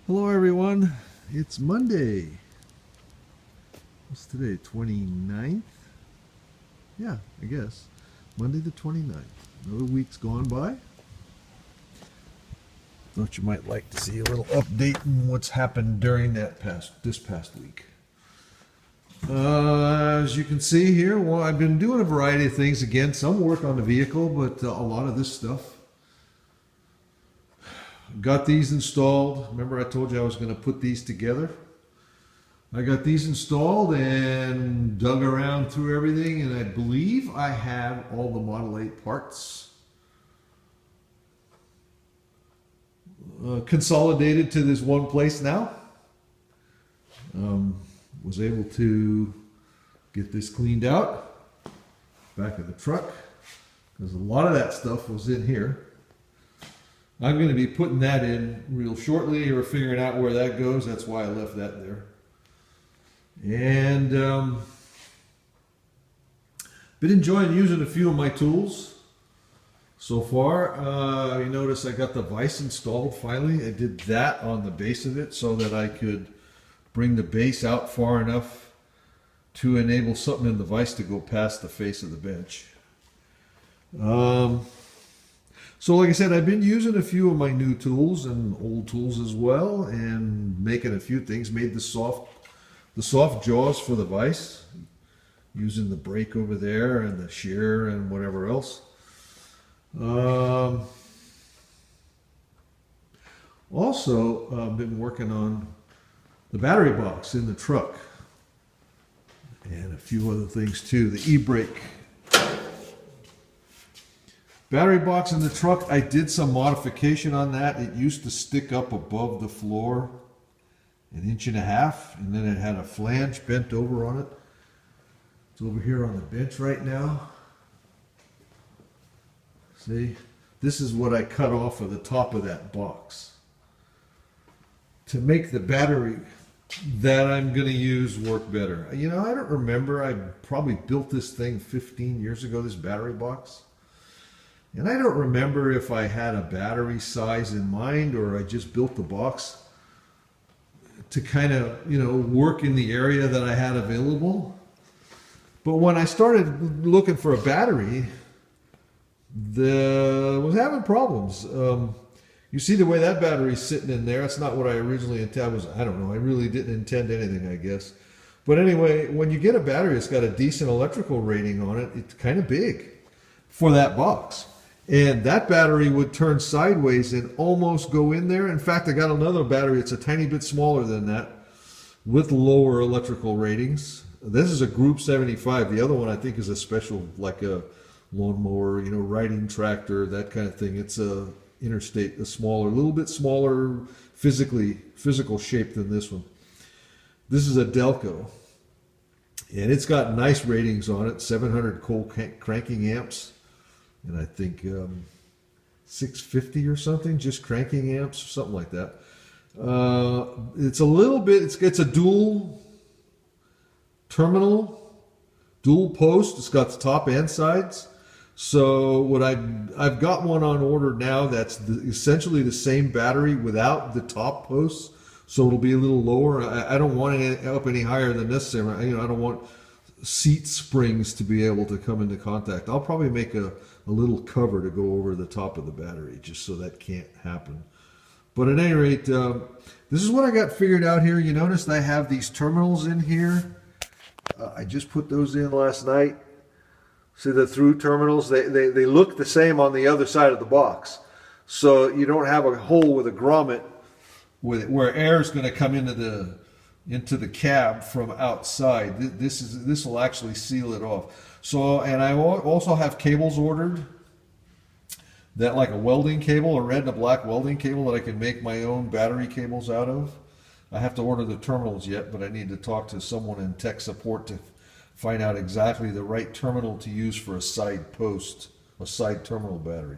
Hello everyone, it's Monday. What's today, 29th? Yeah, I guess. Monday the 29th. Another week's gone by. Thought you might like to see a little update on what's happened during this past week. As you can see here, well, I've been doing a variety of things again. Some work on the vehicle, but a lot of this stuff. Got these installed. Remember I told you I was going to put these together? I got these installed and dug around through everything, and I believe I have all the Model 8 parts consolidated to this one place now. Was able to get this cleaned out, back of the truck, because a lot of that stuff was in here. I'm going to be putting that in real shortly, or figuring out where that goes. That's why I left that there. And been enjoying using a few of my tools so far. You notice I got the vise installed finally. I did that on the base of it so that I could bring the base out far enough to enable something in the vise to go past the face of the bench. So like I said, I've been using a few of my new tools and old tools as well, and making a few things. Made the soft jaws for the vise, using the brake over there and the shear and whatever else. Also, I've been working on the battery box in the truck and a few other things too. The e-brake battery box in the truck, I did some modification on that. It used to stick up above the floor 1.5 inches, and then it had a flange bent over on it. It's over here on the bench right now. See, this is what I cut off of the top of that box to make the battery that I'm going to use work better. You know, I don't remember. I probably built this thing 15 years ago, this battery box. And I don't remember if I had a battery size in mind, or I just built the box to kind of, you know, work in the area that I had available. But when I started looking for a battery, I was having problems. You see the way that battery's sitting in there. That's not what I originally intended. I don't know. I really didn't intend anything, I guess. But anyway, when you get a battery that's got a decent electrical rating on it, it's kind of big for that box. And that battery would turn sideways and almost go in there. In fact, I got another battery. It's a tiny bit smaller than that with lower electrical ratings. This is a Group 75. The other one I think is a special, like a lawnmower, you know, riding tractor, that kind of thing. It's a interstate, a smaller, a little bit smaller physical shape than this one. This is a Delco, and it's got nice ratings on it, 700 cold cranking amps, and I think 650 or something, just cranking amps, something like that. It's a little bit, it's a dual terminal, dual post. It's got the top and sides. So what I've got one on order now that's essentially the same battery without the top posts, so it'll be a little lower. I don't want it up any higher than necessary. You know, I don't want seat springs to be able to come into contact. I'll probably make a little cover to go over the top of the battery, just so that can't happen. But at any rate, this is what I got figured out here. You notice I have these terminals in here. I just put those in last night. See the through terminals? They look the same on the other side of the box. So you don't have a hole with a grommet where air is going to come into the cab from outside. This will actually seal it off. So, and I also have cables ordered, that like a welding cable, a red and a black welding cable that I can make my own battery cables out of. I have to order the terminals yet, but I need to talk to someone in tech support to find out exactly the right terminal to use for a side post, a side terminal battery.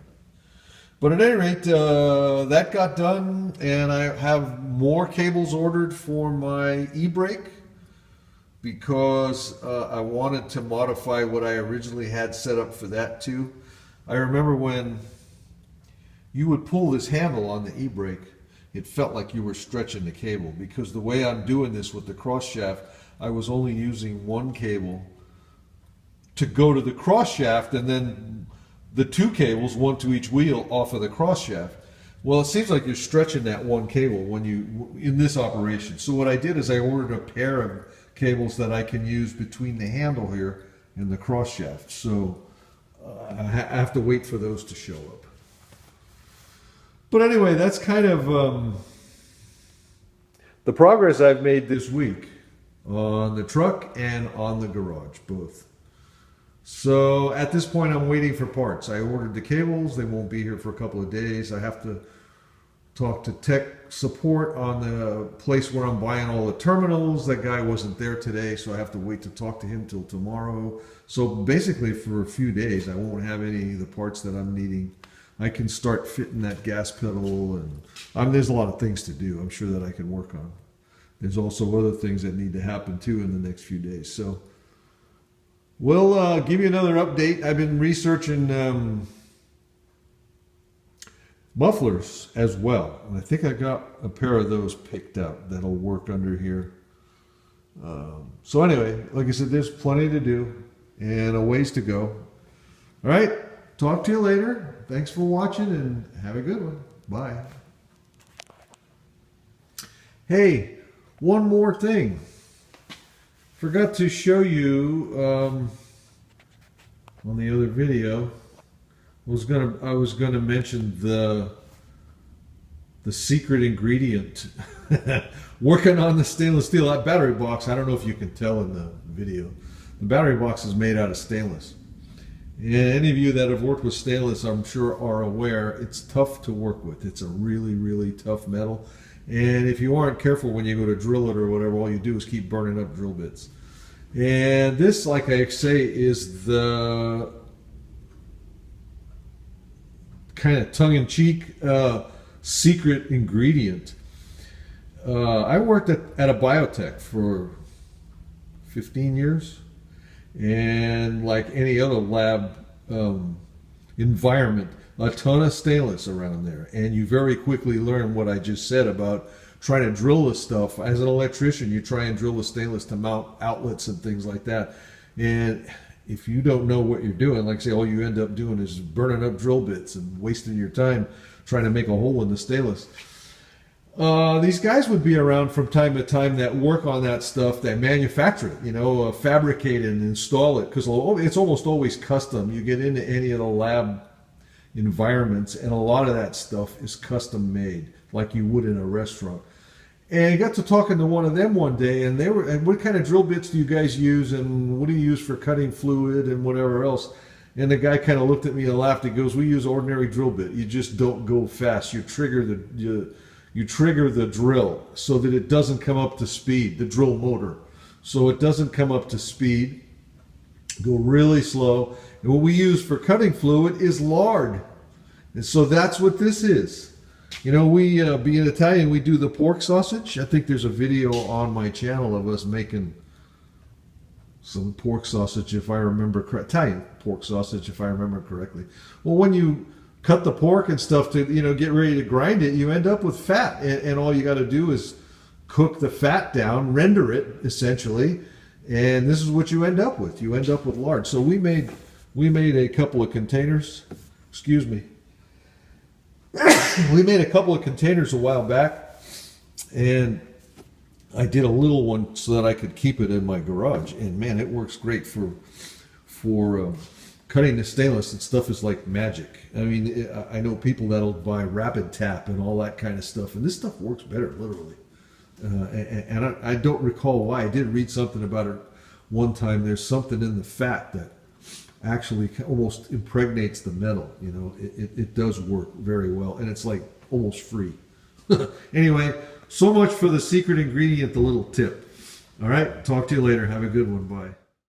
But at any rate, that got done, and I have more cables ordered for my e-brake, because I wanted to modify what I originally had set up for that too. I remember when you would pull this handle on the e-brake, it felt like you were stretching the cable, because the way I'm doing this with the cross shaft, I was only using one cable to go to the cross shaft, and then the two cables, one to each wheel, off of the cross shaft. Well, it seems like you're stretching that one cable when you in this operation. So what I did is I ordered a pair of cables that I can use between the handle here and the cross shaft. So I have to wait for those to show up. But anyway, that's kind of the progress I've made this week on the truck and on the garage, both. So at this point, I'm waiting for parts. I ordered the cables. They won't be here for a couple of days. I have to talk to tech support on the place where I'm buying all the terminals. That guy wasn't there today, so I have to wait to talk to him till tomorrow. So basically, for a few days, I won't have any of the parts that I'm needing. I can start fitting that gas pedal, and there's a lot of things to do. I'm sure that I can work on. There's also other things that need to happen too in the next few days. So we'll give you another update. I've been researching mufflers as well, and I think I got a pair of those picked up that'll work under here. So anyway, like I said, there's plenty to do and a ways to go. All right, talk to you later. Thanks for watching, and have a good one. Bye. Hey, one more thing. Forgot to show you on the other video. I was gonna mention the secret ingredient. Working on the stainless steel, that battery box. I don't know if you can tell in the video. The battery box is made out of stainless. And any of you that have worked with stainless, I'm sure, are aware it's tough to work with. It's a really, really tough metal. And if you aren't careful when you go to drill it or whatever, all you do is keep burning up drill bits. And this, like I say, is the kind of tongue-in-cheek secret ingredient. I worked at a biotech for 15 years. And like any other lab environment, a ton of stainless around there. And you very quickly learn what I just said about trying to drill this stuff. As an electrician, you try and drill the stainless to mount outlets and things like that. And if you don't know what you're doing, like I say, all you end up doing is burning up drill bits and wasting your time trying to make a hole in the stainless. These guys would be around from time to time that work on that stuff, that manufacture it, you know, fabricate it and install it, because it's almost always custom. You get into any of the lab environments, and a lot of that stuff is custom made, like you would in a restaurant. And I got to talking to one of them one day, and and what kind of drill bits do you guys use, and what do you use for cutting fluid and whatever else? And the guy kind of looked at me and laughed. He goes, "We use ordinary drill bit. You just don't go fast. You trigger the drill so that it doesn't come up to speed, the drill motor. So it doesn't come up to speed, go really slow. And what we use for cutting fluid is lard. And so that's what this is. You know, we, being Italian, we do the pork sausage. I think there's a video on my channel of us making some pork sausage, if I remember correctly. Italian pork sausage, if I remember correctly. Well, when you cut the pork and stuff to, you know, get ready to grind it, you end up with fat, and all you got to do is cook the fat down, render it essentially, and this is what you end up with. You end up with lard. So we made a couple of containers. Excuse me. We made a couple of containers a while back, and I did a little one so that I could keep it in my garage, and man, it works great for cutting the stainless. And stuff is like magic. I mean, I know people that'll buy Rapid Tap and all that kind of stuff, and this stuff works better, literally. And I don't recall why. I did read something about it one time. There's something in the fat that actually almost impregnates the metal. You know, it does work very well, and it's like almost free. Anyway, so much for the secret ingredient, the little tip. All right, talk to you later. Have a good one. Bye.